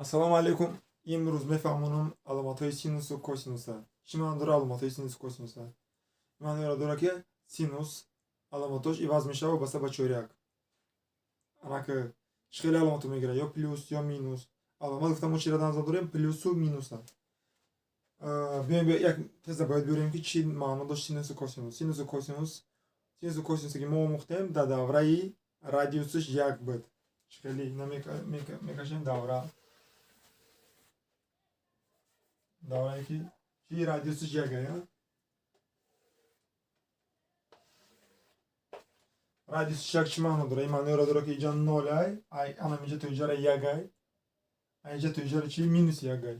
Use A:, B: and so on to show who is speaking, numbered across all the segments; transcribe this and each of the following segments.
A: Assalomu alaykum. Imroz mefahmonam alomatҳои синусу косинуса. Чӣ маъно дорад alomatҳои синусу косинуса? Маънои дорад ки синус аломатош иваз мешава вобаста ба чоряк. Анака чӣ хеле аломатҳо мегирад, ё плюс ё минус. Аломат гуфтам мо чиро дар назар дорем, плюсу минуса. Биёем як теза бояд биёрем ки чӣ маъно дошт синусу косинус. Синусу косинусе ки мо омӯхтем дар давраи радиусаш як буд. Чӣ хеле ина мекашем давра. Даврае ки чӣ радиусаш як ая. Радиусаш як чӣ маъно дорад? Ин маъноиро дорад ки инҷа 0 ай, ана инҷа то инҷаро 1 ай, инҷа то инҷаро чӣ минус 1 ай.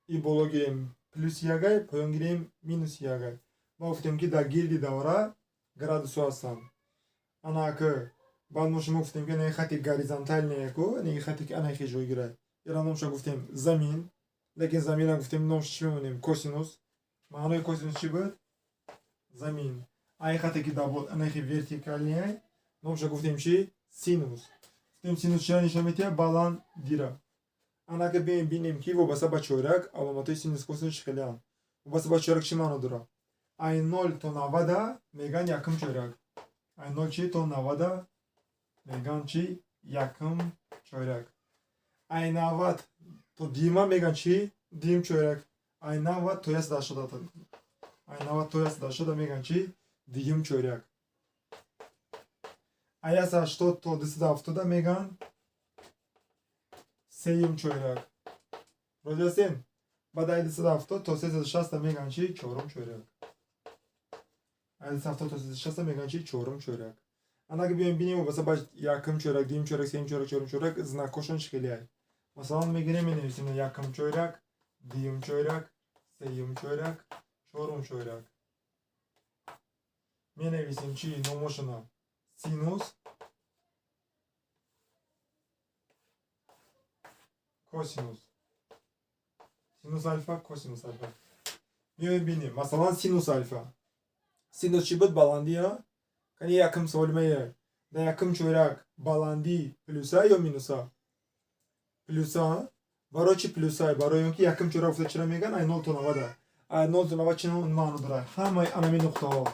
A: И боло гирем плюс 1 ай, поён гирем минус 1 ай. Мо гуфтем ки дар гирди давра градусҳо ҳастанд. Анака баъд мо шумо гуфтем ки ана хати горизонтальное ку, ана хати ки ана ҷой гирад. Ира номша гуфтем замин. Лекин заминро гуфтем номш чӣ мемонем? Косинус. Маънои косинус чӣ буд? Замин. Ай хате ки дар бод анахи вертикальное, номша гуфтем чӣ? Синус. Гуфтем синус чиро нишон медиҳад? Баландира. Анака биёем бинем ки вобаста ба чоряк аломатҳои синус косинус чӣ хелеанд. Вобаста ба чоряк чӣ маъно дорад? Ай 0 то 90 меган якум чоряк. Ай 0 чӣ то 90 меган чӣ? Якум чоряк. Ай 90 то диюма меган чӣ? Диюм чоряк. Ай 90 то 180. Ай 90 то 180 меган чӣ? Диюм чоряк. Ай 180 то 270 меган сеюм чоряк. Розӣ ҳастем? Баъд ай 270 то 360 меган чӣ? Чорум чоряк. Ай 270 то 360 меган чӣ? Чорум чоряк. Анака биёем бинем вобаста ба якум чоряк, диюм чоряк, сеюм чоряк, чорум чоряк знакҳошон чӣ хеле ай. Масалан мегирем менависем якум чоряк, диюм чоряк, сеюм чоряк, чорум чоряк. Менависем чӣ номошона? Синус, косинус. Синус альфа, косинус альфа. Биёем бинем. Масалан синус альфа. Синус чӣ буд? Баландия. Кани якум солимая. Дар якум чоряк баландӣ плюса ё минуса? Плюса. Барои чӣ плюса? Барои он ки якум чоряк гуфта чиро меган? Ай 0 то 90. Ай 0 то 90 чӣ маъно дорад? Ҳамаи анами нуқтаҳо.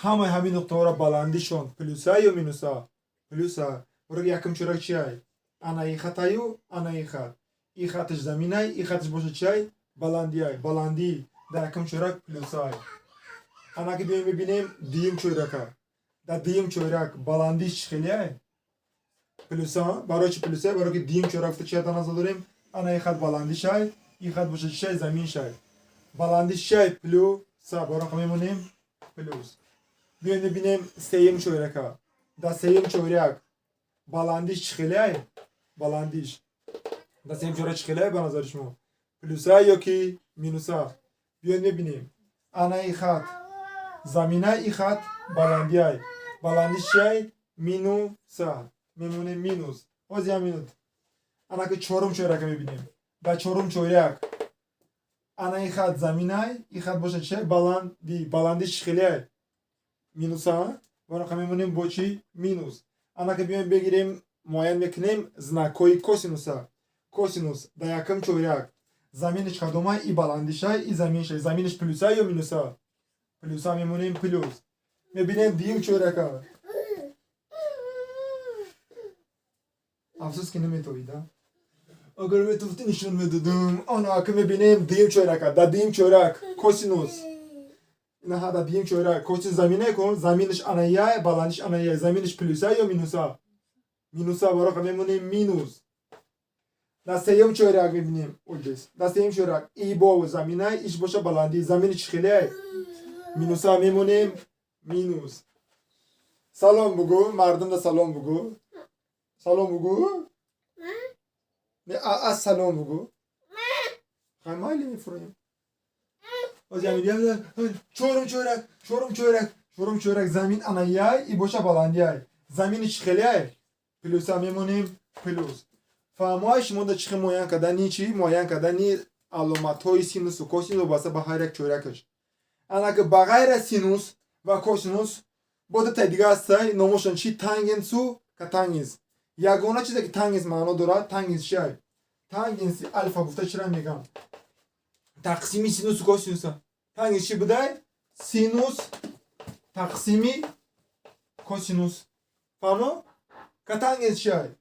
A: Ҳамаи ҳамин нуқтаҳоро баландишон плюса ё минуса? Плюса. Барои ки якум чоряк чӣ ай? Ана и хат аю, ана и хат. И хаташ замин ай, и хаташ бошад чӣ ай? Баландӣ ай. Баландӣ дар якум чоряк плюса ай. Анаки биёем бибинем диюм чоряка. Дар диюм чоряк баландиш чӣ хеле ай? Плюса. Барои чӣ плюса ай? Барои ки диюм чоряк гуфта чӣ дар назар дорем? Ана и хат баландиш ай, и хат бошад чӣ ай? Заминш ай. Баландиш чӣ ай? Плюса. Барои мемонем плюс. Биёем бибинем сеюм чоряка. Дар сеюм чоряк баландиш чӣ хеле ай? Баландиш дар сеюм чоряк чӣ хеле ай ба назари шумо? Плюса ё ки минуса? Биёем бибинем. Ана и хат замин ай, и хат баландӣ ай. Баландиш чӣ ай? Минуса. Мемонем минус. Ҳози ҳамин. Анаки чорум чоряка мебинем. Дар чорум чоряк ана и хат замин ай, и хат бошад чӣ ай? Баландӣ. Баландиш чӣ хеле ай? Минуса. Варақа мемонем бо чӣ? Минус. Анака биёем бигирем муайян мекунем знакҳои косинуса. Косинус дар якум чоряк заминиш кадом ай? И баландиш ай, и заминш ай. Заминиш плюса ё минуса? Плюса. Мемонем плюс. Мебинем диюм чоряка. Афсус ки наметавида. Агар метавиди нишон медодам. Анака мебинем диюм чоряка. Дар диюм чоряк косинус. Ина дар диюм чоряк косинус заминае ку? Заминиш ана и ай, баландиш ана и ай. Заминиш плюса ё минуса? Минуса. Бароқа мемонем минус. Дар сеюм чоряк мебинем. Дар сеюм чоряк и бо замин ай, иш боша баландӣ. Заминиш чӣ хеле ай? Минуса. Мемонем минус. Салом бугӯ. Мардумда салом бугӯ. Салом бугӯ. Ассалом бугӯ. Хай майли мефуроем. Чорум чоряк, чорум чоряк, чорум чоряк замин ана и ай, и боша баландӣ ай. Замини чӣ хеле ай? Плюса. Мемонем плюс. Фаҳмои шумо дар чӣ хел муайян кардани чӣ? Муайян кардани аломатҳои синусу косинус вобаста ба ҳар як чорякаш. Анака ба ғайра синус ва косинус бо ду таи дига ҳастай. Номошон чӣ? Тангенсу катангенс. Ягона чизе ки тангенс маъно дорад, тангенс чӣ ай? تانگنس الفا گفته چرا میگم تقسیمی سینوس و کوسینوس تانگنس چی بوده سینوس تقسیمی کوسینوس فهمو کاتانگنس چیه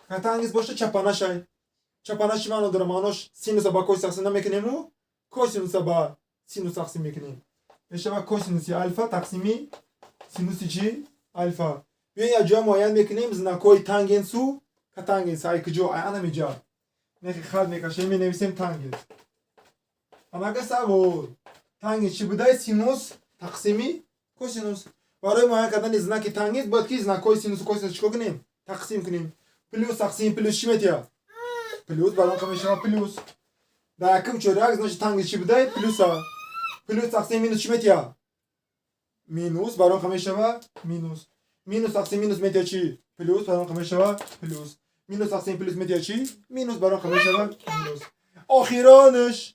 A: کاتانگنس باشه چپانه چی معنی داره معناش سینوس با کوسینوس تقسیم نمیکنیم و کوسینوس با سینوس تقسیم میکنیم میشه با کوسینوس الفا تقسیمی سینوس چی الفا بیاین یا جا معین میکنیم знакой تانگنسو کاتانگنس ای کجا انا میجا نخی خط میکشیم می نویسیم تانگنس اما که سوال تانگنس چی بوده سینوس تقسیمی کوسینوس برای معین کردن знак تانگنس باید که знакой سینوس و کوسینوس چیکار کنیم تقسیم کنیم پلوس تقسیم پلوس چی میشه پلوس برام که میشه پلوس در یکم چورک значит تانگنس چی بوده پلوس تقسیم مینوس چی میشه مینوس برام که میشه مینوس تقسیم مینوس میشه چی پلوس برام که میشه پلوس مینوس تقسیم پلوس میشه چی مینوس برام که میشه مینوس آخرانش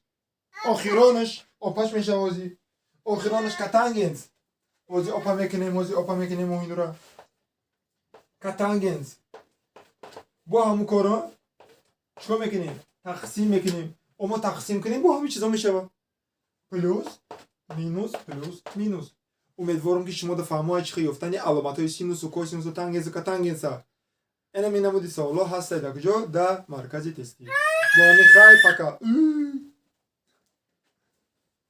A: آپاش میشه وازی آخرانش کاتانگنس وازی آپا میکنیم و این را کاتانگنس با همون کارا چیکار میکنیم تقسیم میکنیم اما تقسیم کنیم با همین چیزا میشه پلوس مینوس امیدوارم که شما فهمید چه یافتن علامت‌های سینوس و کوسینوس و تانگنس و کاتانگنس اینا می نمودی سوالا هست در کجا در مرکز تستی با میخوای پکا